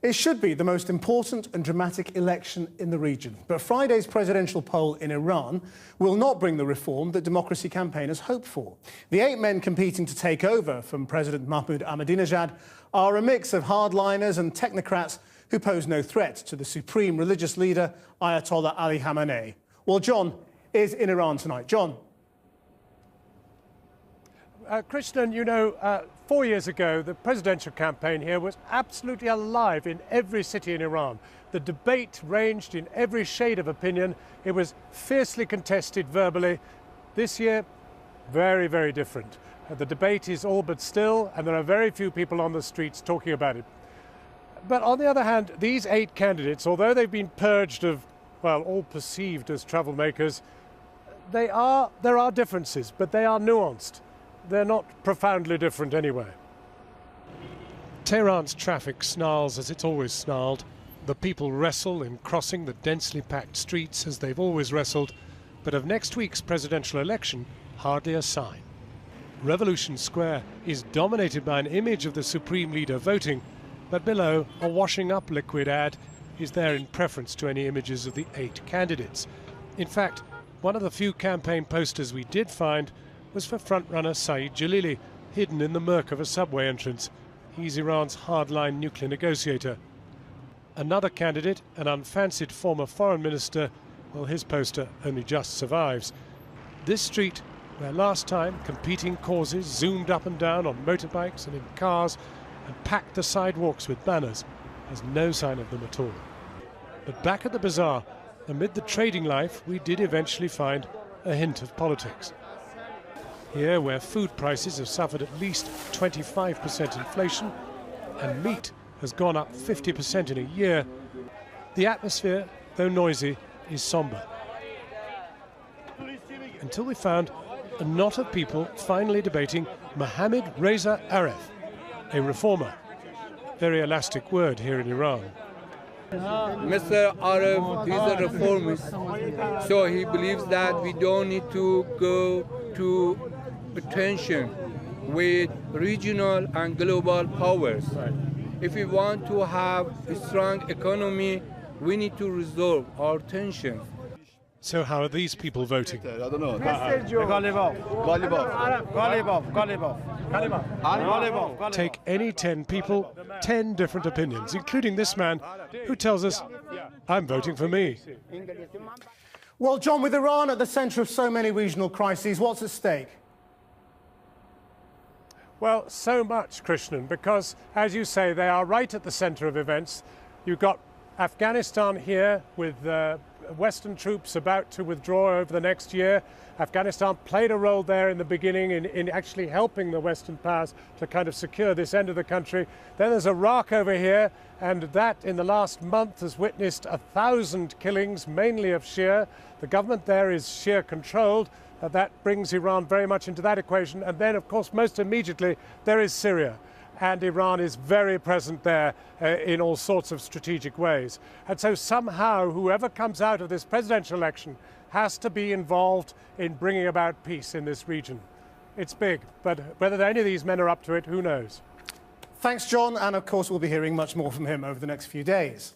It should be the most important and dramatic election in the region. But Friday's presidential poll in Iran will not bring the reform that democracy campaigners hope for. The 8 men competing to take over from President Mahmoud Ahmadinejad are a mix of hardliners and technocrats who pose no threat to the supreme religious leader, Ayatollah Ali Khamenei. Well, John is in Iran tonight. John. Krishnan, you know, 4 years ago, the presidential campaign here was absolutely alive in every city in Iran. The debate ranged in every shade of opinion. It was fiercely contested verbally. This year, very, very different. The debate is all but still, and there are very few people on the streets talking about it. But on the other hand, these 8 candidates, although they've been purged of, well, all perceived as troublemakers, there are differences, but they are nuanced. They're not profoundly different anyway. Tehran's traffic snarls as it's always snarled. The people wrestle in crossing the densely packed streets as they've always wrestled. But of next week's presidential election, hardly a sign. Revolution Square is dominated by an image of the supreme leader voting, but below, a washing up liquid ad is there in preference to any images of the 8 candidates. In fact, one of the few campaign posters we did find was for frontrunner Saeed Jalili, hidden in the murk of a subway entrance. He's Iran's hardline nuclear negotiator. Another candidate, an unfancied former foreign minister, well, his poster only just survives. This street, where last time competing causes zoomed up and down on motorbikes and in cars and packed the sidewalks with banners, has no sign of them at all. But back at the bazaar, amid the trading life, we did eventually find a hint of politics. Here, where food prices have suffered at least 25% inflation and meat has gone up 50% in a year, the atmosphere, though noisy, is sombre. Until we found a knot of people finally debating Mohammad Reza Aref, a reformer. Very elastic word here in Iran. Mr. Aref is a reformist, so he believes that we don't need to go to attention with regional and global powers. If we want to have a strong economy, we need to resolve our tensions. So how are these people voting? I don't know. Take any 10 people, 10 different opinions, including this man who tells us, I'm voting for me. Well, John, with Iran at the centre of so many regional crises, what's at stake? Well, so much, Krishnan, because, as you say, they are right at the centre of events. You've got Afghanistan here with Western troops about to withdraw over the next year. Afghanistan played a role there in the beginning in actually helping the Western powers to kind of secure this end of the country. Then there's Iraq over here, and that in the last month has witnessed 1,000 killings, mainly of Shia. The government there is Shia controlled. That brings Iran very much into that equation. And then, of course, most immediately, there is Syria. And Iran is very present there in all sorts of strategic ways. And so somehow, whoever comes out of this presidential election has to be involved in bringing about peace in this region. It's big, but whether any of these men are up to it, who knows? Thanks, John. And, of course, we'll be hearing much more from him over the next few days.